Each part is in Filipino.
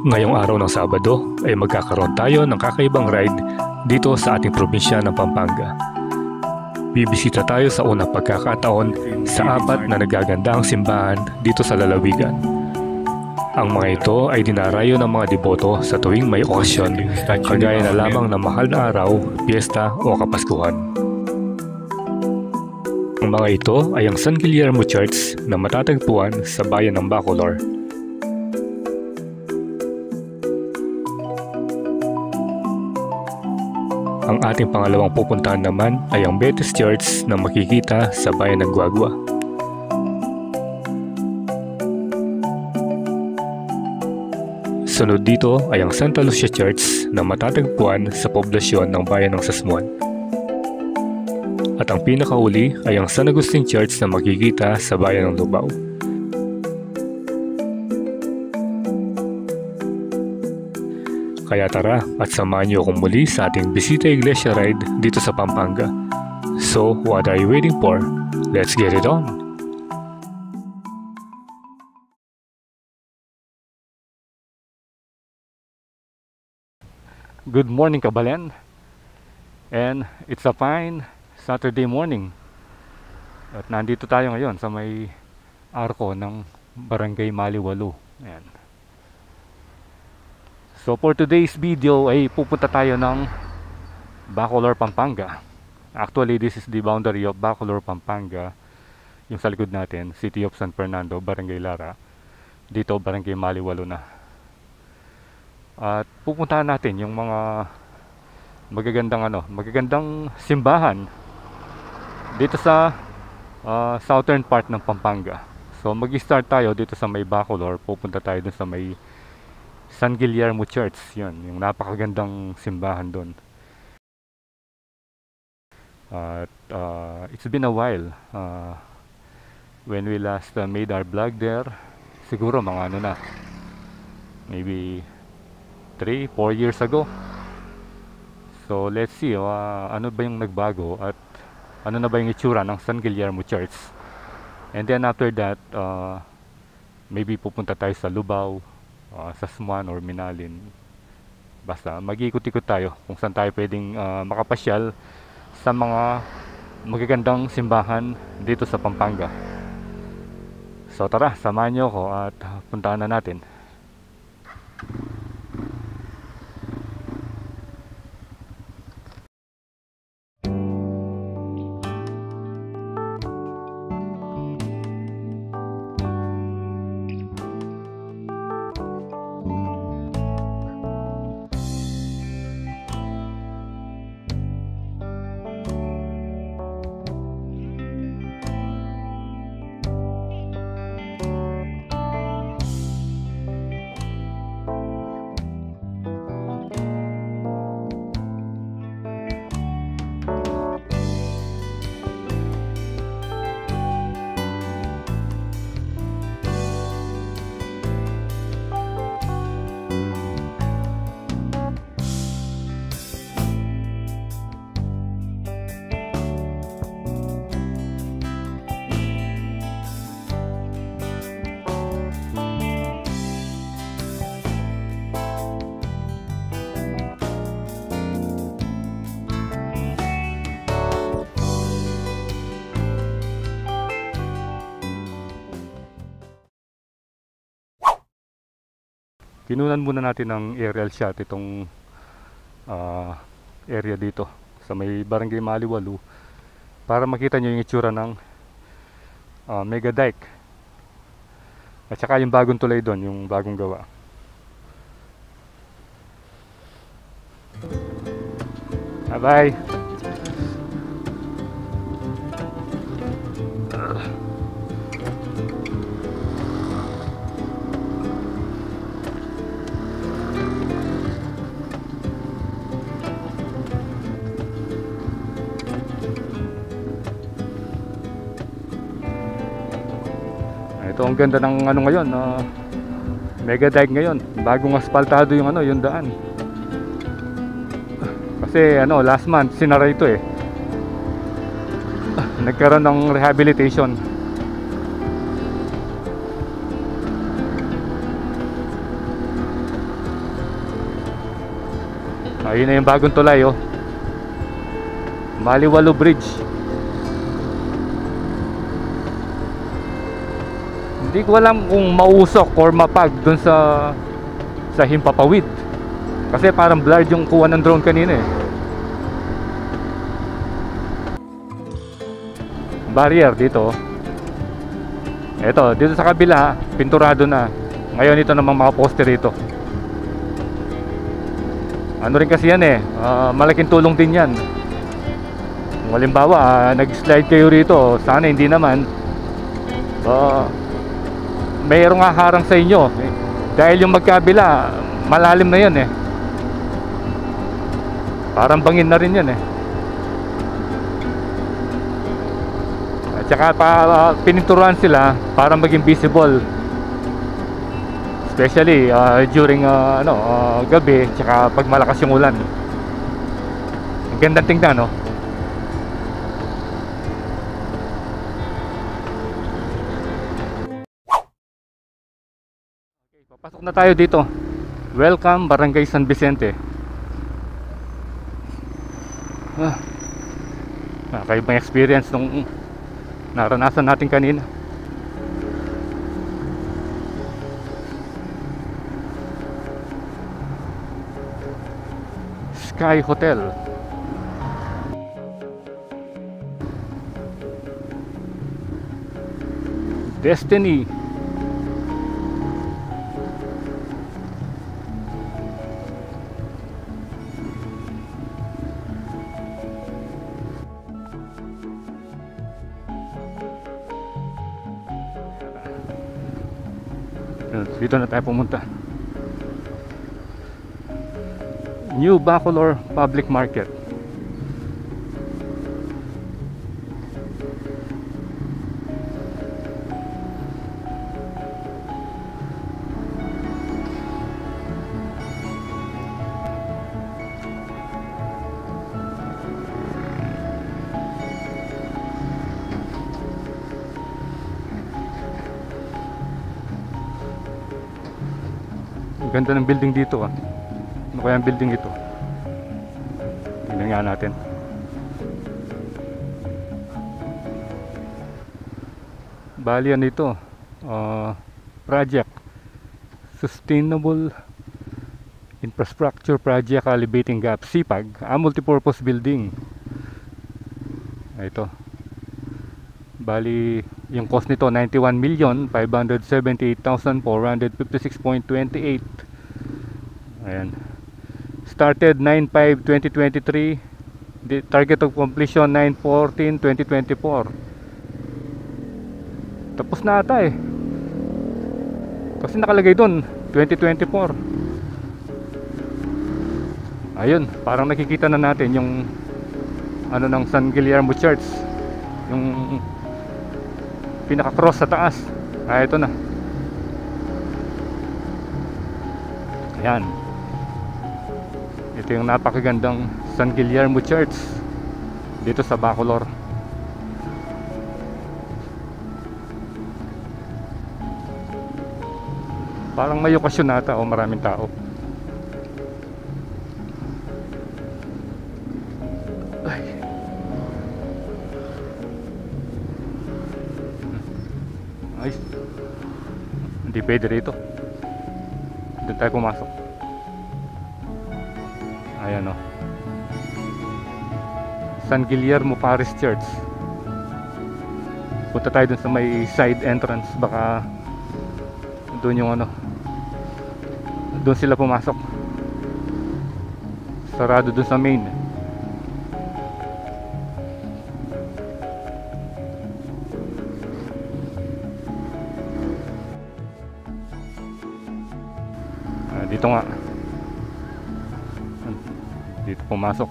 Ngayong araw ng Sabado ay magkakaroon tayo ng kakaibang ride dito sa ating probinsya ng Pampanga. Bibisita tayo sa unang pagkakataon sa 4 na nagagandang simbahan dito sa lalawigan. Ang mga ito ay dinarayo ng mga deboto sa tuwing may okasyon, kagaya na lamang ng mahal na araw, piyesta o kapaskuhan. Ang mga ito ay ang San Guillermo Church na matatagpuan sa bayan ng Bacolor. Ang ating pangalawang pupuntahan naman ay ang Betes Church na makikita sa bayan ng Guagua. Sunod dito ay ang Santa Lucia Church na matatagpuan sa poblasyon ng bayan ng Sasmuan. At ang pinakauli ay ang San Agustin Church na makikita sa bayan ng Lubao. Kaya tara at samahan niyo akong muli sa ating Bisita Iglesia Ride dito sa Pampanga. So, what are you waiting for? Let's get it on! Good morning, Kabalen! And it's a fine Saturday morning. At nandito tayo ngayon sa may arko ng Barangay Maliwalu. Ayan. So for today's video ay pupunta tayo ng Bacolor, Pampanga. Actually, this is the boundary of Bacolor, Pampanga. Yung sa likod natin, City of San Fernando, Barangay Lara. Dito, Barangay Maliwalu na. At pupuntahan natin yung mga magagandang simbahan dito sa southern part ng Pampanga. So mag-start tayo dito sa may Bacolor, pupunta tayo dun sa may San Guillermo Church. Yun, yung napakagandang simbahan doon. At it's been a while when we last made our vlog there. Siguro mga maybe 3-4 years ago. So let's see ano ba yung nagbago at ano na ba yung itsura ng San Guillermo Church. And then after that, maybe pupunta tayo sa Lubao, Sasmuan or Minalin. Basta mag-ikot-ikot tayo kung saan tayo pwedeng makapasyal sa mga magagandang simbahan dito sa Pampanga. So tara, samahan nyo ako at puntahan na natin. Kinunan muna natin ng aerial shot itong area dito sa may Barangay Maliwalu para makita nyo yung itsura ng Mega Dike at saka yung bagong tulay doon, yung bagong gawa. Bye bye! Ito ang ganda ng ngayon, Mega Dike ngayon. Bagong asfaltado yung yung daan. Kasi last month sinara ito eh. Nagkaroon ng rehabilitation. Ayun na yung bagong tulay, oh. Maliwalo Bridge. Hindi ko alam kung mausok or mapag dun sa Himpapawid, kasi parang blurred yung kuha ng drone kanina eh. Barrier dito. Eto, dito sa kabila, pinturado na. Ngayon ito namang mga poster dito. Ano rin kasi yan eh, malaking tulong din yan. Kung halimbawa, nag-slide kayo rito, sana hindi naman, mayroong haharang sa inyo. Dahil yung magkabila, malalim na yan eh. Parang bangin na rin yan eh. At saka pininturuan sila para maging visible. Especially during gabi, tsaka pag malakas yung ulan. Ang gandang tingnan, no? Okay, papasok na tayo dito. Welcome Barangay San Vicente. Nakaibang experience nung naranasan natin kanina. Sky Hotel. Destiny. Dito na tayo pumunta. New Bacolor Public Market. Ganda ng building dito ah. Ano kaya ang building ito? Tingnan nga natin. Bali yan ito, project Sustainable Infrastructure Project Elevating Gap, SIPAG, multipurpose building. Ito. Bali yung cost nito 91,578,456.28. Ayan. Started 9/5/2023. The target of completion 9/14/2024. Tapos na ata eh. Kasi nakalagay doon 2024. Ayun, parang nakikita na natin yung ano ng San Guillermo Church. Yung pinaka-cross sa taas. Ito na. Ayan. Ito yung napakagandang San Guillermo Church dito sa Bacolor. Parang may okasyon nata o maraming tao. Ay, hindi pwede rito. Doon tayo pumasok. Ayan o, San Guillermo Parish Church. Punta tayo dun sa may side entrance. Baka doon yung ano, doon sila pumasok. Sarado dun sa main. Dito nga. Dito pumasok.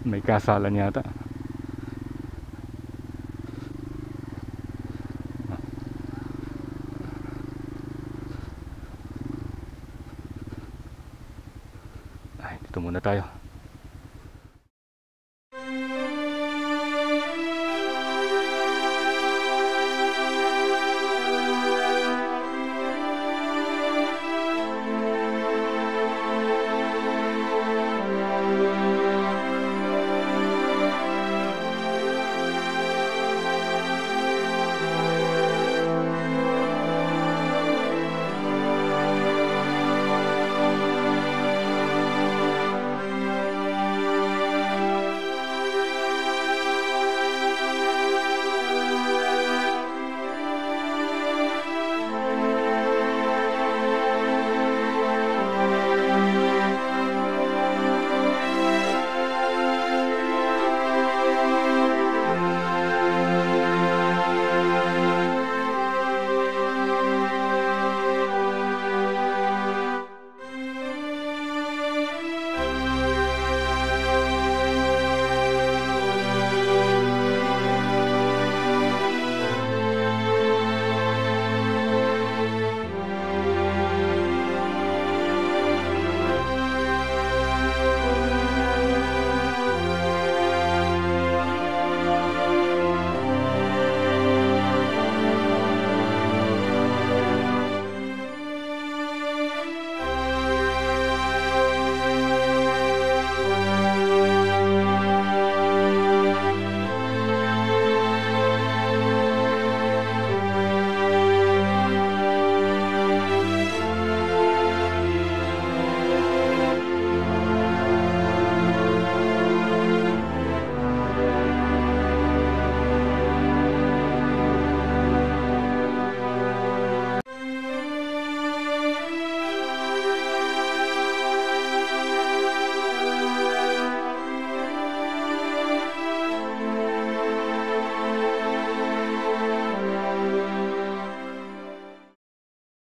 May kasalan yata. Ay, dito muna tayo.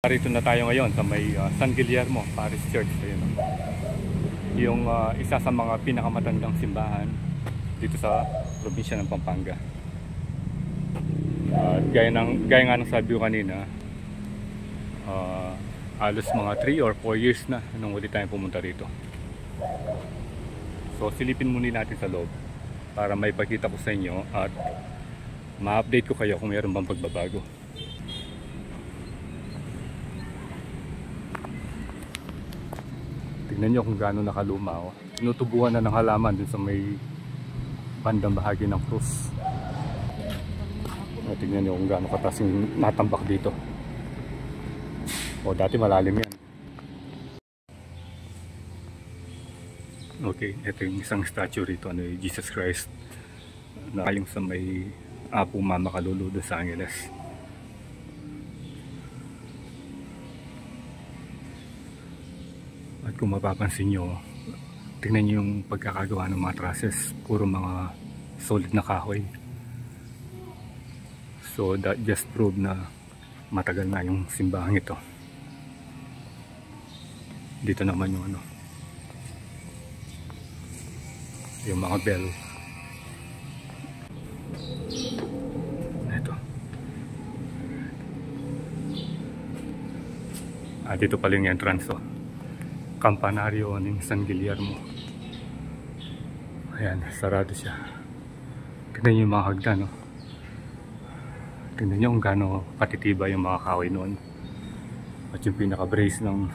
Naparito na tayo ngayon sa may San Guillermo Parish Church. Ayun, yung isa sa mga pinakamatandang simbahan dito sa probinsya ng Pampanga. Gaya nga ng sabi ko kanina, halos mga 3 or 4 years na nung huli tayong pumunta rito. So silipin muna natin sa loob para may pakita ko sa inyo at ma-update ko kayo kung mayroon bang pagbabago. Tignan nyo kung gaano nakaluma. Oh. Tinutubuan na ng halaman dun sa may bandang bahagi ng krus. Tignan nyo kung gaano kataas yung natambak dito. O dati malalim yan. Okay, ito yung isang statue rito, ano, Jesus Christ na yung sa may Apo Mama Kaluludo sa Angeles. At kung mapapansin nyo, tingnan nyo yung pagkakagawa ng mga trusses, puro mga solid na kahoy. So that just proved na matagal na yung simbahan ito. Dito naman yung ano, yung mga bell. Ito. Dito pala yung entrance, oh. Campanario ng San Guillermo. Ayan, sarado siya. Tignan nyo yung mga hagdan, no? Tignan nyo kung gaano katitiba yung mga kahoy noon. At yung pinaka-brace ng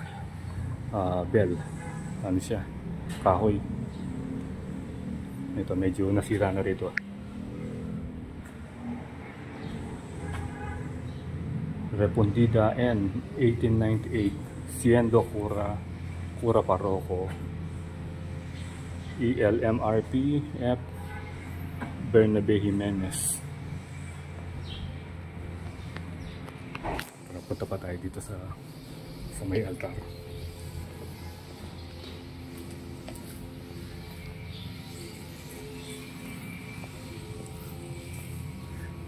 bell, ano siya, kahoy. Ito, medyo nasira na rito. Repondida N 1898 Siendo Cura Parroco ELMRP F Bernabe Jimenez. Punta pa tayo dito sa may altar.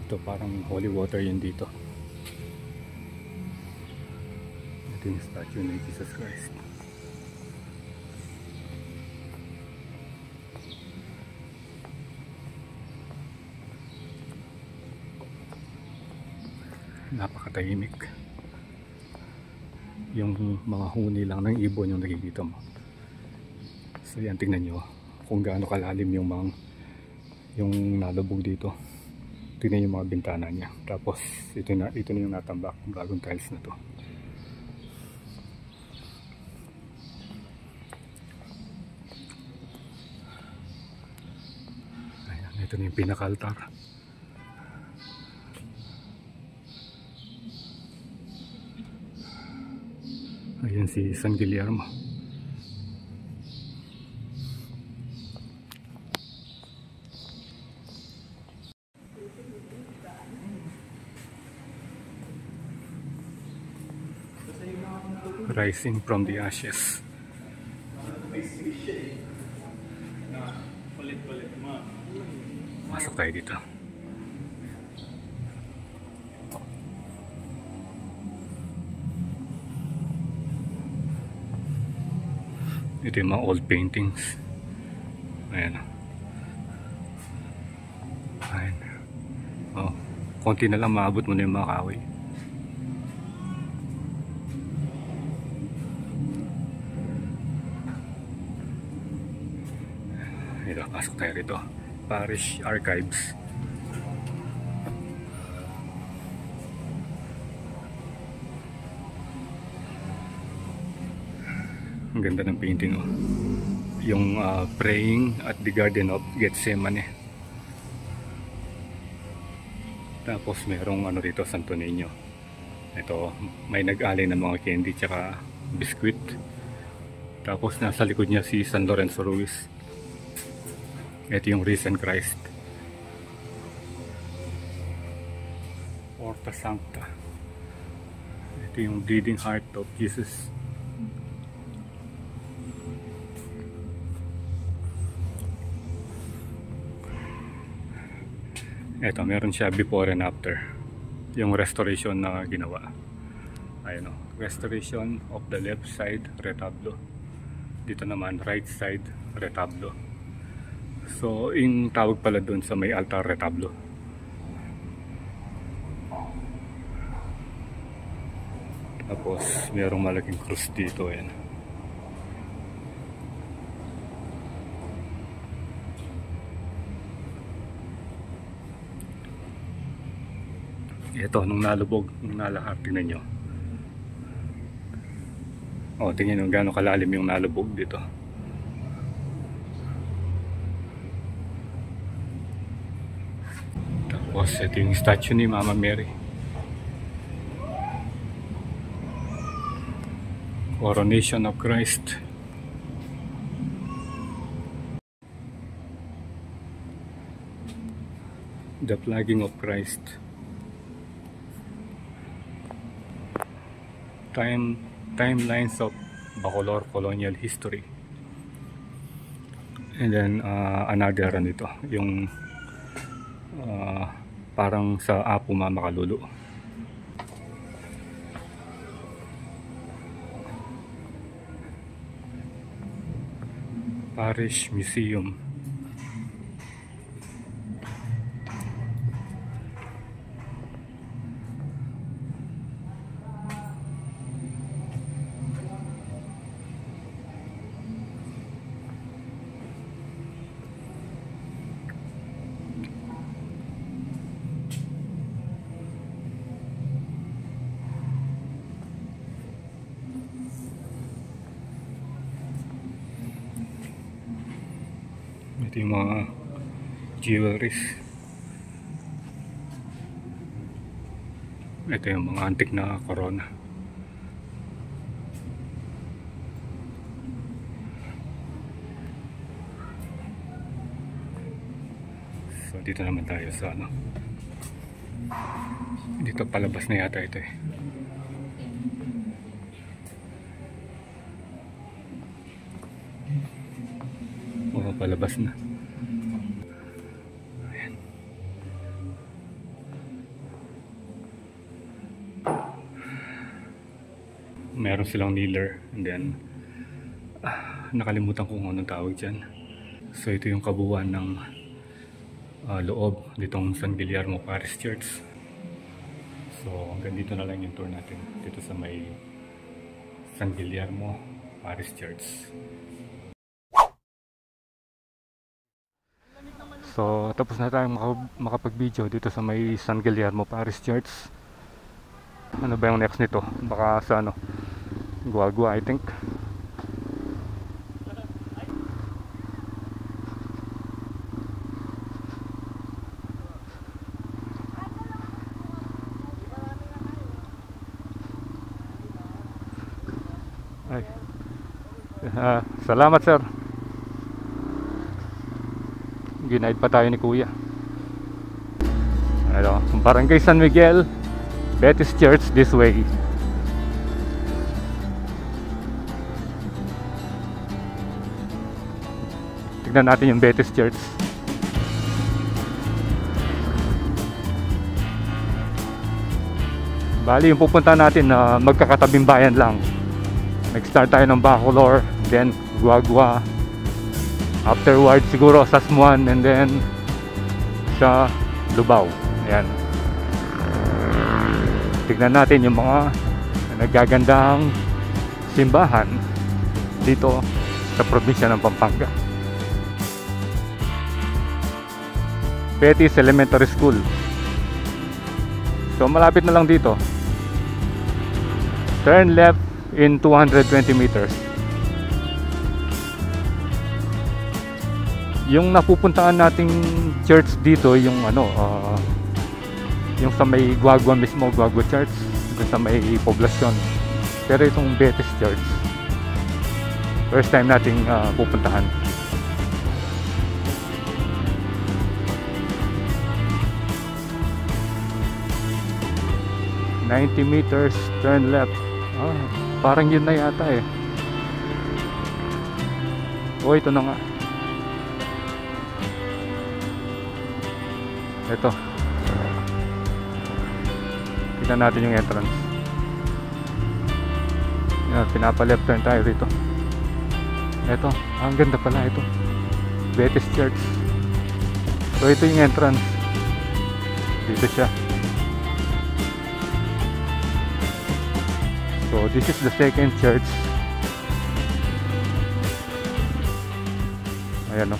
Ito parang holy water yun dito. Ito yung statue ni Jesus Christ. Napakatahimik. Yung mga huni lang ng ibon yung nakikita mo. So yan, tingnan nyo kung gaano kalalim yung nalubog dito. Tingnan yung mga bintana niya. Tapos ito na yung natambak, bagong tiles na to. Ayan, ito na yung pinaka-altar. Ayan si San Guillermo. Rising from the ashes. Masok tayo dito. Ito yung mga old paintings. Ayan. Ayan. Oh, konti na lang maabot mo na yung mga kahoy. Ito, pasok tayo rito. Parish Archives. Ang ganda ng painting, oh. Yung praying at the Garden of Gethsemane. Tapos merong ano rito, Santo Niño. Ito, may nag-alay ng mga candy tsaka biskuit. Tapos nasa likod niya si San Lorenzo Ruiz. Ito yung risen Christ. Porta Sancta. Ito yung bleeding heart of Jesus. Ito, meron siya before and after. Yung restoration na ginawa. Ayun, o. restoration of the left side retablo. Dito naman right side retablo. So yung tawag pala dun sa may altar retablo. Tapos mayroong malaking krus dito, yan. Ito, nung nalubog, nung nalahar, tingnan nyo. O, tingnan nyo gano'ng kalalim yung nalubog dito. Tapos, ito yung statue ni Mama Mary. Coronation of Christ. The flagging of Christ. Timelines of Bacolor colonial history. And then another nito, yung parang sa Apo Mama Kalulu. Parish Museum. Ito yung mga jewelries. Ito yung mga antique na corona. So dito naman tayo sa ano. Dito palabas na yata ito eh. Oo, palabas na. Ayan. Meron silang kneeler and then nakalimutan ko kung anong tawag dyan. So ito yung kabuuan ng loob ditong San Guillermo Parish Church. So hanggang dito na lang yung tour natin dito sa may San Guillermo Parish Church. So tapos na tayong makapag-video dito sa may San Guillermo Parish Church. Ano ba yung next nito? Baka sa ano, Guagua I think. Ay. Salamat sir. Ginaid pa tayo ni Kuya. Ano, Barangay San Miguel, Betis Church this way. Tignan natin yung Betis Church. Bali yung pupunta natin na magkakatabing bayan lang. Nag-start tayo ng Bacolor, then Guagua. Afterwards siguro sa Sasmuan and then sa Lubao. Ayan. Tignan natin yung mga nagagandang simbahan dito sa probinsya ng Pampanga. Betis Elementary School. So malapit na lang dito. Turn left in 220 meters. Yung napupuntahan nating church dito, yung ano, yung sa may Guagua mismo, Guagua Church, sa may poblasyon. Pero itong Betis Church, first time nating pupuntahan. $90 meters, turn left. Parang yun na yata eh. Oh, ito na nga. Ito. Tignan natin yung entrance. pinapa-left turn tayo rito. Eto, ang ganda pala ito. Betis Church. So ito yung entrance. Dito siya. So this is the second church. Ayan o.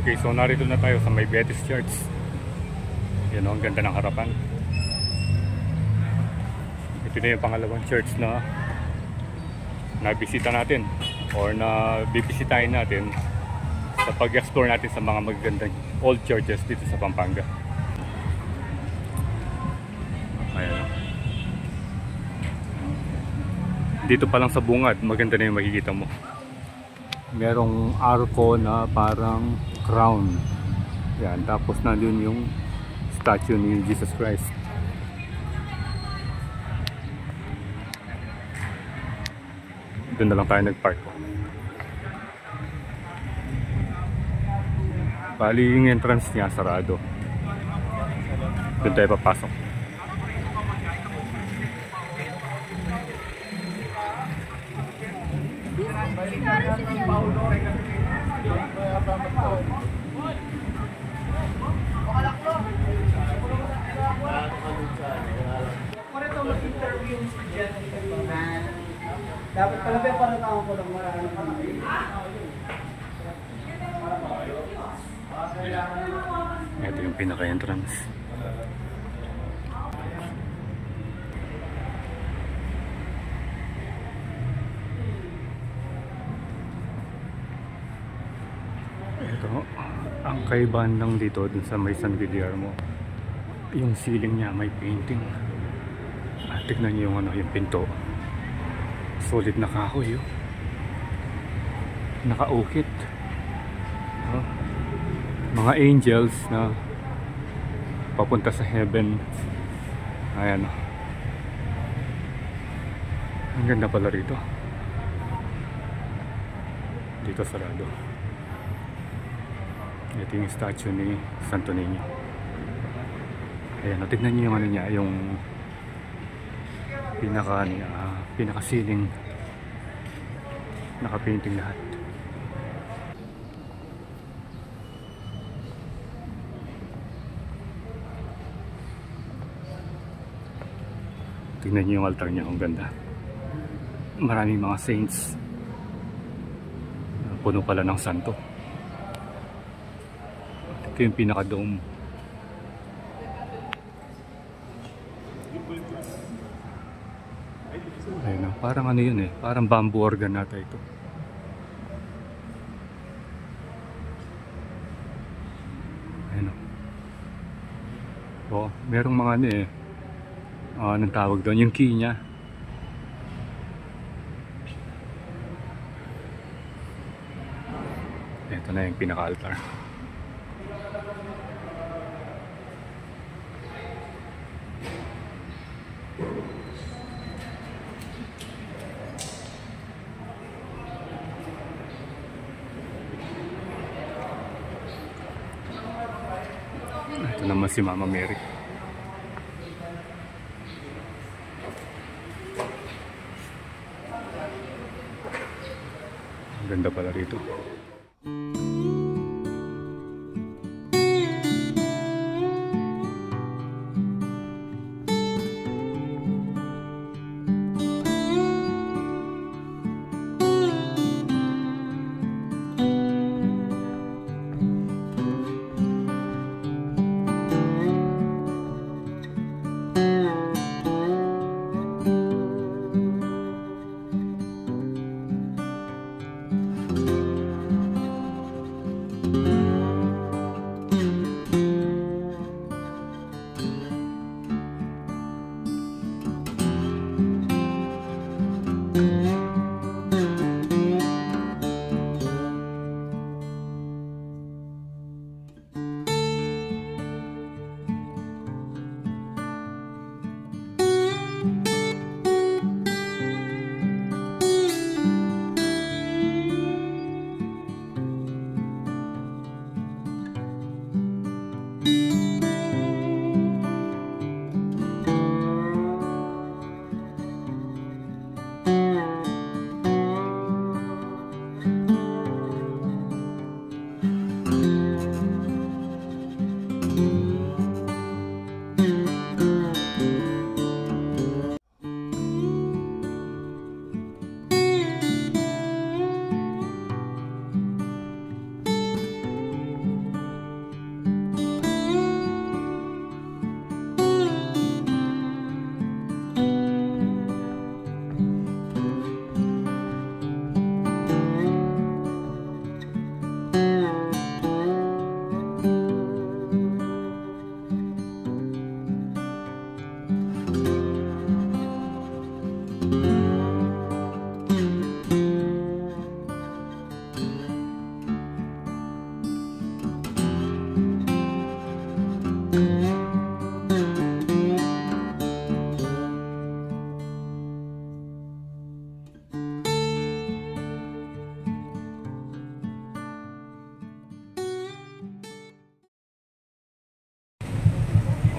Okay, so narito na tayo sa may Betis Church. Yan o, ang ganda ng harapan. Ito na yung pangalawang church na nabisita natin or na bibisitahin natin sa pag-explore natin sa mga magagandang old churches dito sa Pampanga. Ayan. Dito pa lang sa bungad, maganda na yung makikita mo. Merong arko na parang crown. Yan, tapos nandun yung statue ni Jesus Christ. Doon na lang tayo nagpark. Bali yung entrance niya sarado. Doon tayo papasok. Dapat pala ba para taong ko lang marami pa. Ito yung pinaka-entrance. Ito, ang kaibahan lang dito dun sa may San Guillermo, yung ceiling niya may painting. Tignan niyo yung ano, yung pinto. Solid na kahoy, oh. Nakaukit. Oh. Mga angels na papunta sa heaven. Ayan, oh. Ang ganda pala rito. Dito sarado. Ito yung statue ni Santo Niño. Ayan, oh, tignan niyo yung ano niya, yung pinaka-ceiling, naka-painting lahat. Tingnan niyo yung altar niya, ang ganda. Maraming mga saints. Puno pala ng santo. Ito yung pinaka-dome. Ayun, parang ano yun eh, parang bamboo organ nata ito. Ayun, oh, merong mga ano eh, anong tawag doon, yung key nya. Ito na yung pinaka-altar. Ito naman si Mama Mary. Ang ganda pala rito.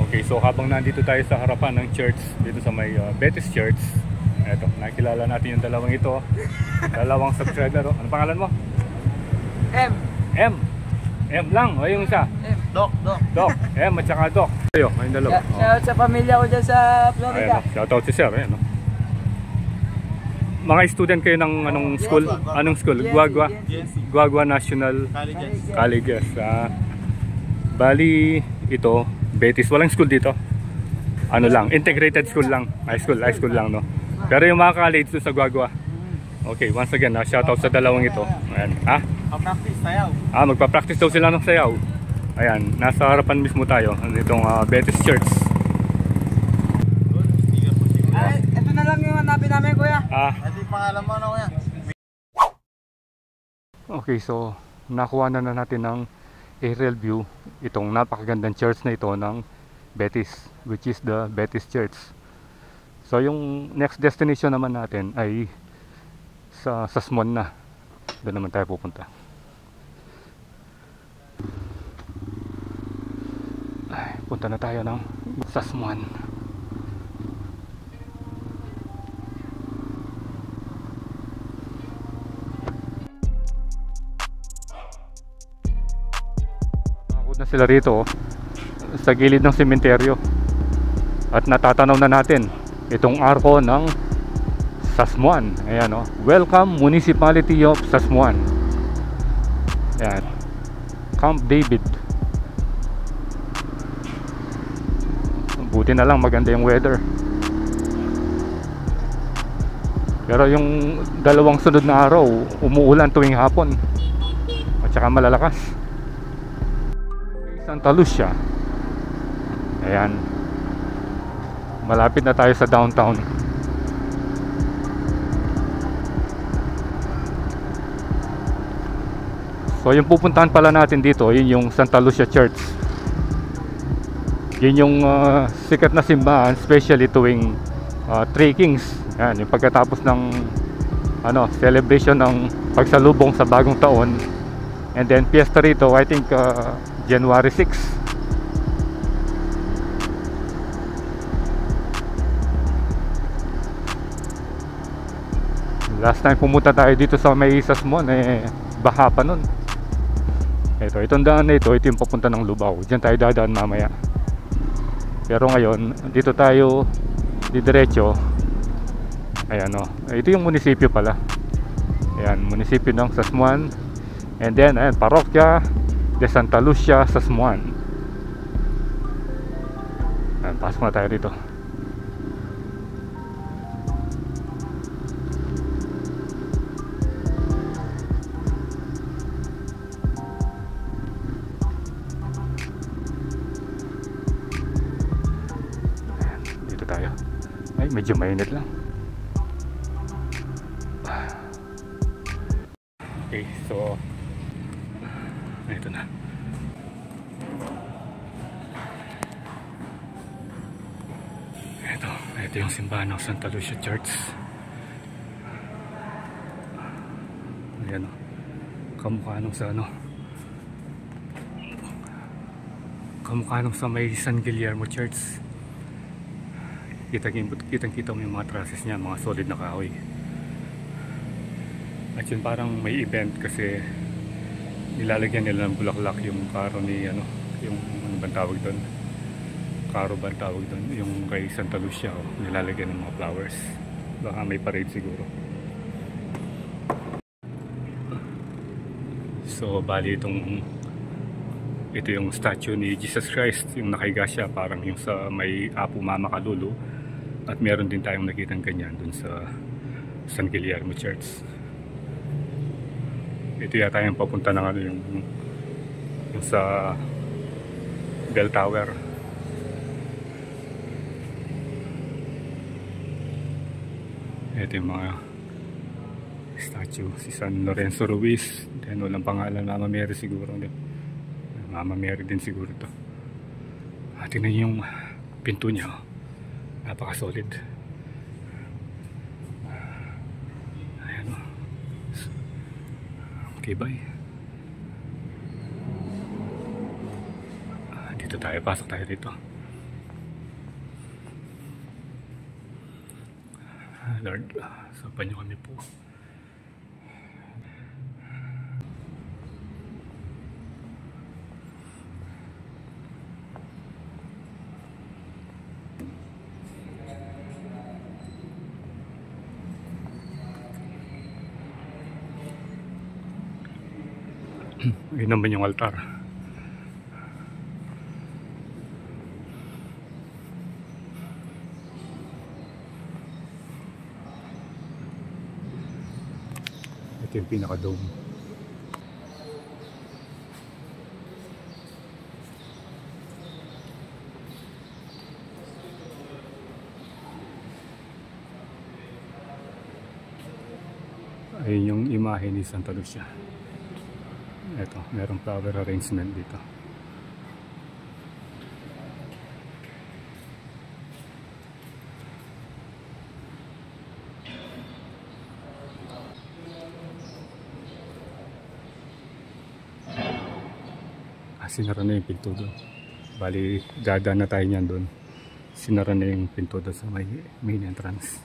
Okay, so habang nandito tayo sa harapan ng church, dito sa may Betis Church, eto, nakilala natin yung dalawang ito. Dalawang subscriber. Ano pangalan mo? M. M. M lang, o yung isa. M. Doc. Doc. M at saka Doc. Ayo, yung dalawa. Shoutout sa pamilya ko dyan sa Florida. Ayan, shoutout si Sir. Ayan, no? Mga student kayo ng anong school? Anong school? Guagua? Guagua National College. Yes. Bali, ito, Betis. Walang school dito. Ano lang, integrated school lang. High school lang, no? Pero yung mga college doon sa Guagua. Okay, once again, shoutout sa dalawang ito. Ayan, ha? Practice sayaw. Magpa-practice daw sila ng sayaw. Ayan, nasa harapan mismo tayo. Itong Betis Church. Ay, ito na lang yung hanapin namin, kuya. Ito yung pangalan mo, ano, kuya? Okay, so nakuha na natin ng aerial view itong napakagandang church na ito ng Betis, which is the Betis Church. So yung next destination naman natin ay sa Sasmuan na. Doon naman tayo pupunta. Ay, punta na tayo ng Sasmuan. Na sila rito sa gilid ng sementeryo at natatanaw na natin itong arko ng Sasmuan. Ayan, oh. Welcome Municipality of Sasmuan. Ayan, Camp David. Buti na lang maganda yung weather, pero yung dalawang sunod na araw umuulan tuwing hapon at saka malalakas. Santa Lucia. Ayan, malapit na tayo sa downtown. So yung pupuntahan pala natin dito, yun yung Santa Lucia Church. Yun yung sikat na simbahan, especially tuwing Three Kings. Ayan, yung pagkatapos ng celebration ng pagsalubong sa bagong taon. And then fiesta rito, I think January 6. Last time pumunta tayo dito sa may Sasmuan, baha pa nun. Itong daan na ito yung papunta ng Lubao. Diyan tayo dadaan mamaya. Pero ngayon, dito tayo didiretso. Ayan, ito yung munisipyo pala. Ayan, munisipyo ng Sasmuan. And then, ayan, parokya de Santa Lucia, Sasmuan. Ayan, pasok na tayo dito. Ayan, dito tayo. Ay, medyo mainit lang. Okay, so ito na. Ito yung simbahan ng Santa Lucia Church. Ayan, kamukha nung sa kamukha nung sa may San Guillermo Church. Kitang-kita mo yung mga trusses niya, mga solid na kahoy. At yun parang may event kasi nilalagyan nila ng bulaklak yung karo ni ano, yung ano bang tawag doon, karo ba tawag doon, yung kay Santa Lucia, oh, nilalagyan ng mga flowers. Baka may parade siguro. So bali ito yung statue ni Jesus Christ, yung nakahiga siya parang yung sa may Apo Mama Kalulu. At meron din tayong nakitang ganyan dun sa San Guillermo Church. Ito yata yung papunta ng ano, yung sa Bell Tower. Ito yung mga statue. Si San Lorenzo Ruiz. Then walang pangalan, Mama Mary siguro. Mama Mary din siguro to. Tingnan niyo yung pinto niya. Napaka solid. Ayan o. Okay, bye. Dito tayo, pasok tayo dito. Lord, sapan niyo kami po. Yun naman yung altar. Ito yung pinaka-dome. Ayun yung imahe ni Santa Lucia. Ito, merong flower arrangement dito. Sinara na yung pinto doon. Bali, dadaan na tayo niyan doon. Sinara na yung pinto doon sa main entrance.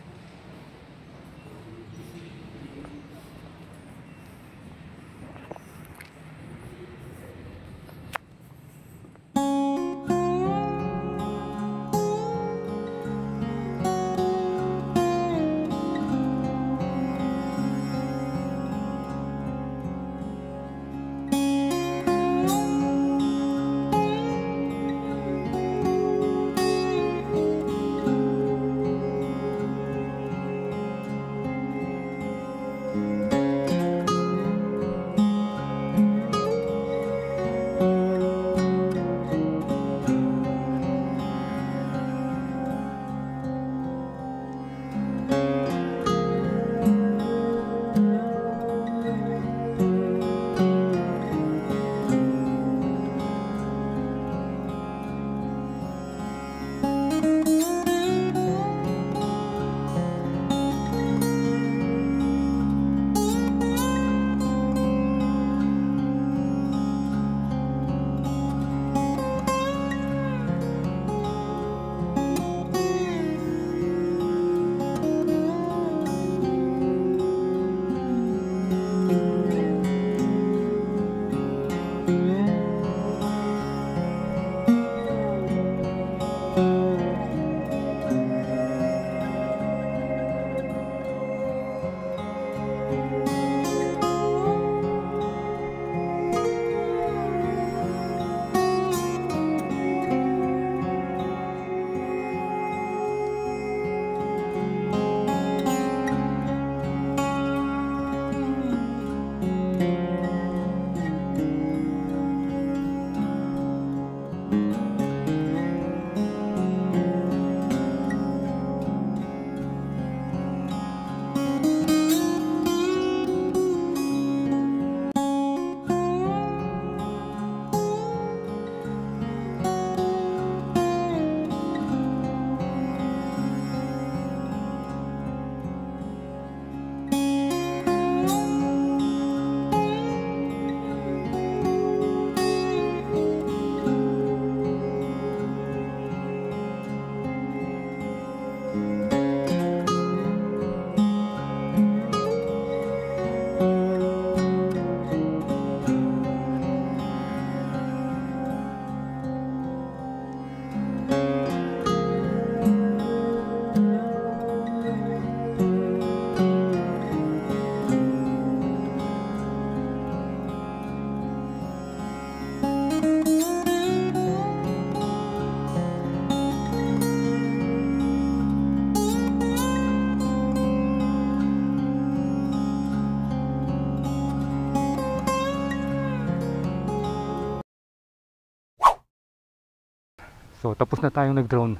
So tapos na tayong nag-drone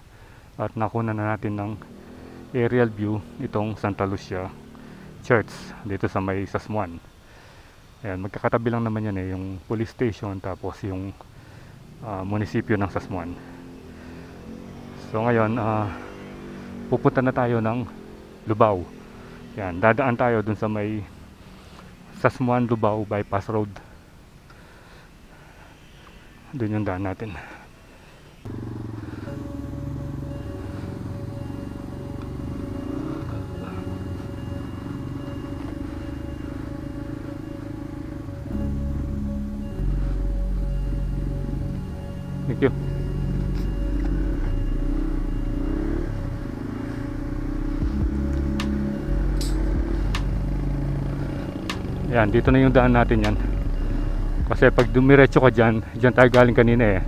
at nakuha na natin ng aerial view itong Santa Lucia Church dito sa may Sasmuan. Ayan, magkakatabi lang naman yan yung police station tapos yung munisipyo ng Sasmuan. So ngayon pupunta na tayo ng Lubao. Yan, dadaan tayo dun sa may Sasmuan Lubao bypass road. Dun yung daan natin. Thank you. Yan, dito na yung daan natin yan. Kasi pag dumiretso ka dyan tayo galing kanina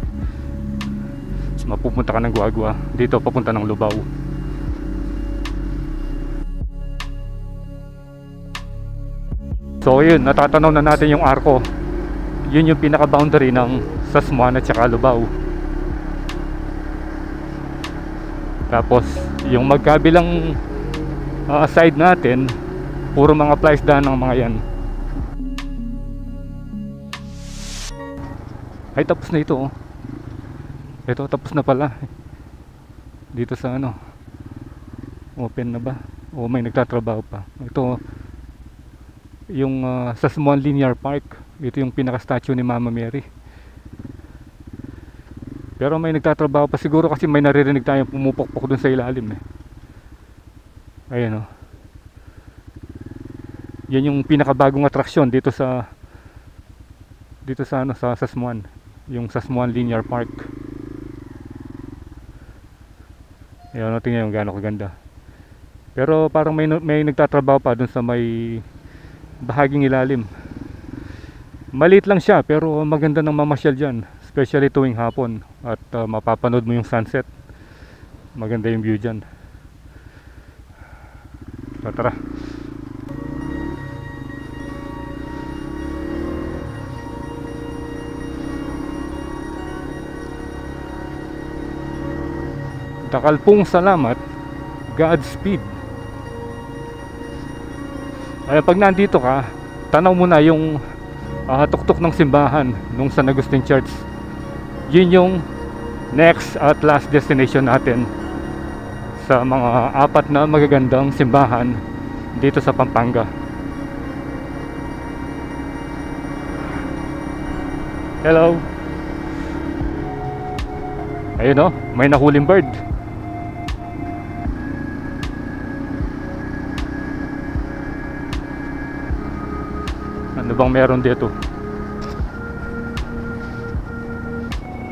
mapupunta ka ng Guagua. Dito papunta ng Lubao. So yun, natatanaw na natin yung arko. Yun yung pinaka boundary ng Sasmuan at saka Lubao. Tapos yung magkabilang side natin, puro mga flies daan ng mga yan. Ay, tapos na ito. Ito, tapos na pala. Dito sa ano, open na ba? O may nagtatrabaho pa. Ito yung Sasmuan Linear Park. Ito yung pinaka-statue ni Mama Mary. Pero may nagtatrabaho pa siguro kasi may naririnig tayong pumupokpok dun sa ilalim Ayan Yan yung pinakabagong atraksyon dito sa ano, sa Sasmuan. Yung Sasmuan Linear Park. Ayan, tingnan yung gaano kaganda. Pero parang may nagtatrabaho pa dun sa may bahaging ilalim. Maliit lang siya pero maganda ng mamasyal dyan, especially tuwing hapon at mapapanood mo yung sunset. Maganda yung view dyan. So, tara. Takalpong salamat, Godspeed. Ay, pag nandito ka, tanaw mo na yung tuktok ng simbahan nung San Agustin Church. Yun yung next at last destination natin sa mga 4 na magagandang simbahan dito sa Pampanga. Hello. Ayun may nahuling bird. Ano bang meron dito?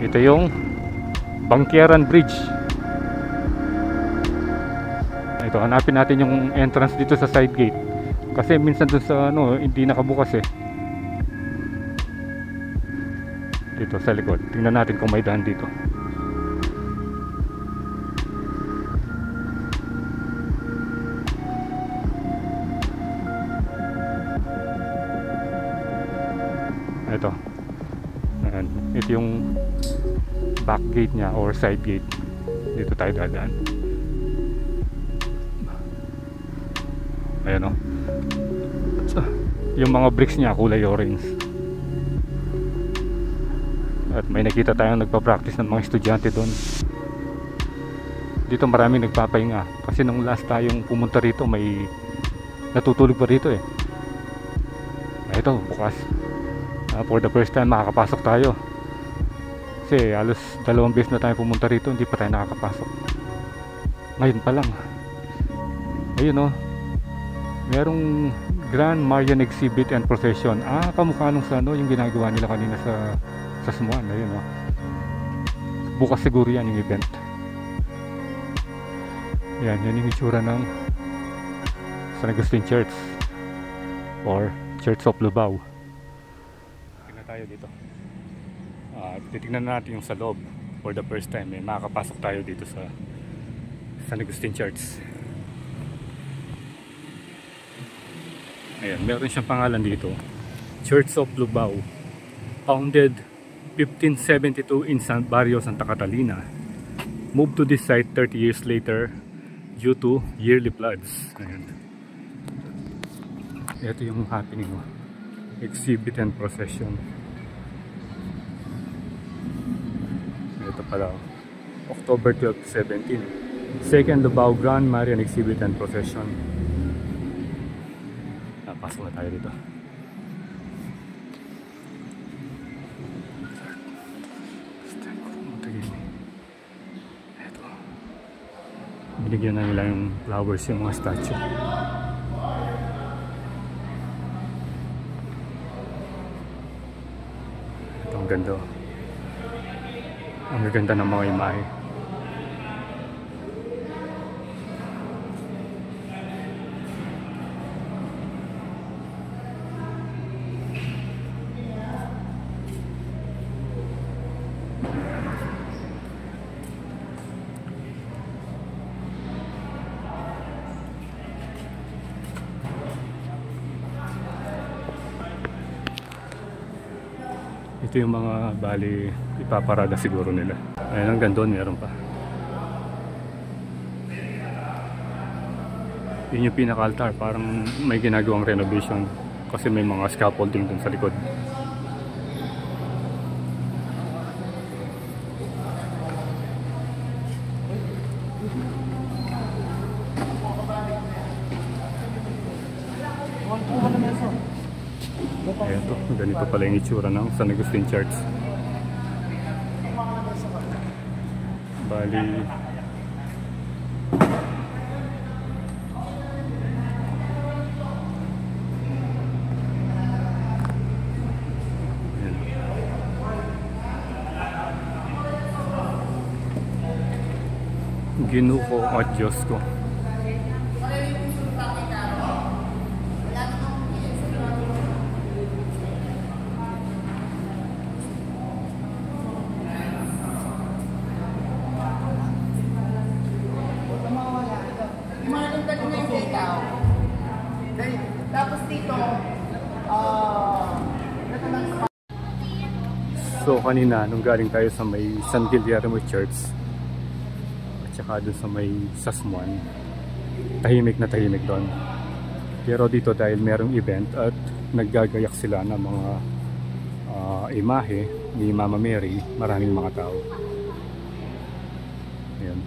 Ito yung Bangkeran Bridge. Ito, hanapin natin yung entrance dito sa side gate. Kasi minsan dun sa hindi nakabukas Dito sa likod. Tingnan natin kung may daan dito. Ito. Ayan. Ito yung back gate niya or side gate. Dito tayo dadaan. Ayan yung mga bricks niya kulay orange. At may nakita tayong nagpa-practice ng mga estudyante doon. Dito maraming nagpapahinga. Kasi nung last tayong pumunta rito may natutulog pa rito Ito, bukas. For the first time makakapasok tayo. Kasi halos 2 beses na tayo pumunta rito, hindi pa tayo nakakapasok. Ngayon pa lang. Ayun merong Grand Marian Exhibit and Procession. Kamukha nung sa yung ginagawa nila kanina sa Sasmuan. Ayun bukas siguro yan yung event. Yan yung itsura ng San Agustin Church or Church of Lubao. Tayo dito. Titignan natin yung sa loob for the first time. Makakapasok tayo dito sa San Agustin Church. Ayan, meron siyang pangalan dito. Church of Lubao. Founded 1572 in Barrio Santa Catalina. moved to this site 30 years later due to yearly floods. Ayan. Ito yung happening, exhibit and procession. Ito pala, October 12 to 17. Second Lubao Grand Marian Exhibit and Procession. Pasok na tayo dito. Ito. Binigyan na nila yung flowers yung mga statue. Ito ang ganda. Ang ganda ng mga imahe. Ito yung mga bali ipaparada siguro nila. Ayun, hanggang doon meron pa. Yun yung pinaka-altar, parang may ginagawang renovation kasi may mga scaffolding dun sa likod. Eto, ganito pala yung itsura ng San Agustin Church. Bali, ayan. Ginuko at Diyos ko. Tapos dito, So kanina nung galing tayo sa may San Guillermo Church at saka dun sa may Sasmuan, tahimik na tahimik doon. Pero dito dahil merong event at naggagayak sila ng mga imahe ni Mama Mary, maraming mga tao. Ayan.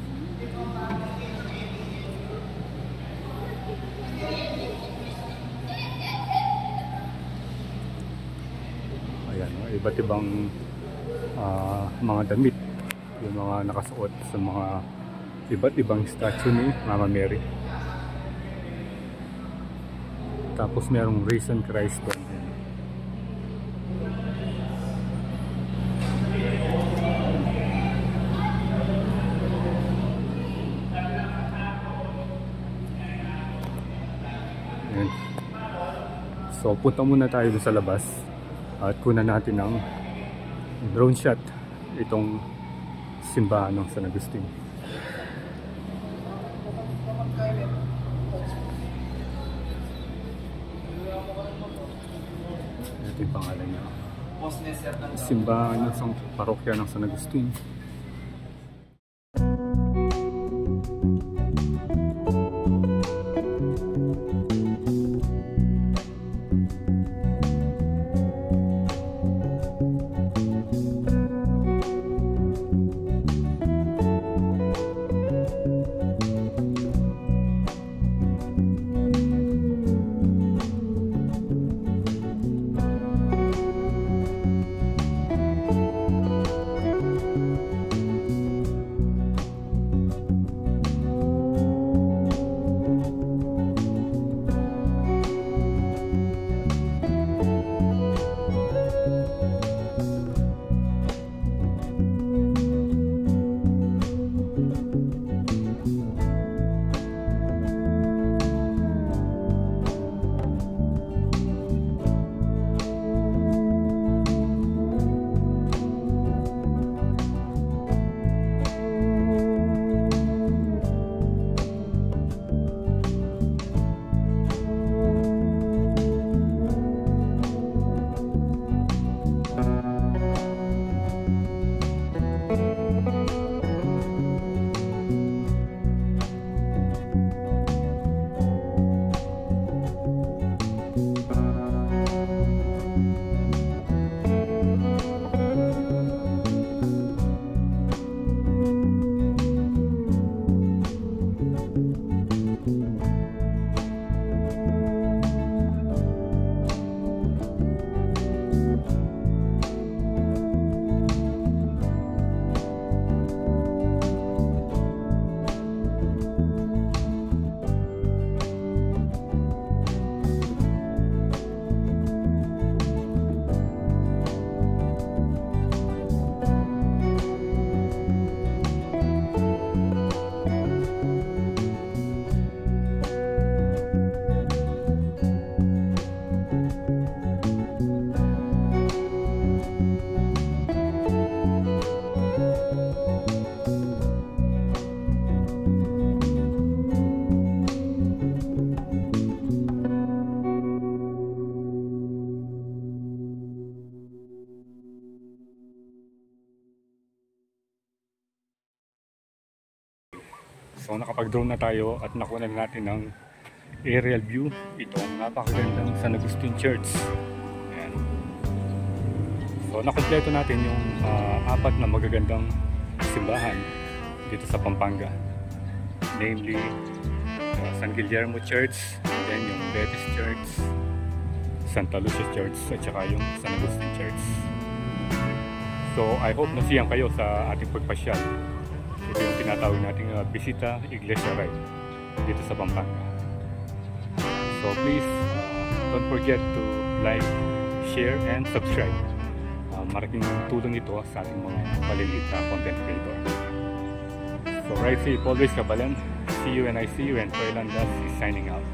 Ayan, iba't ibang mga damit, yung mga nakasuot sa mga iba't ibang statue ni Mama Mary. Tapos merong Risen Christ doon. Ayan. So punta muna tayo doon sa labas at kunan natin ng drone shot itong simbahan ng San Agustin. Ito yung pangalan niya. Simbahan ng parokya ng San Agustin. So nakapag-drone na tayo at nakuha na natin ng aerial view. Ito ang napakagandang San Agustin Church. Ayan. So nakompleto natin yung apat na magagandang simbahan dito sa Pampanga. Namely, San Guillermo Church, then yung Betis Church, Santa Lucia Church, at saka yung San Agustin Church. So I hope nasiyang kayo sa ating pagpasyal. Ito yung tinatawag nating Bisita Iglesia Ride dito sa Pampanga. So please don't forget to like, share, and subscribe. Malaking tulong ito sa ating mga maliliit na content creator. So right safe always, Kabalan. See you when I see you, and Toylandas is signing out.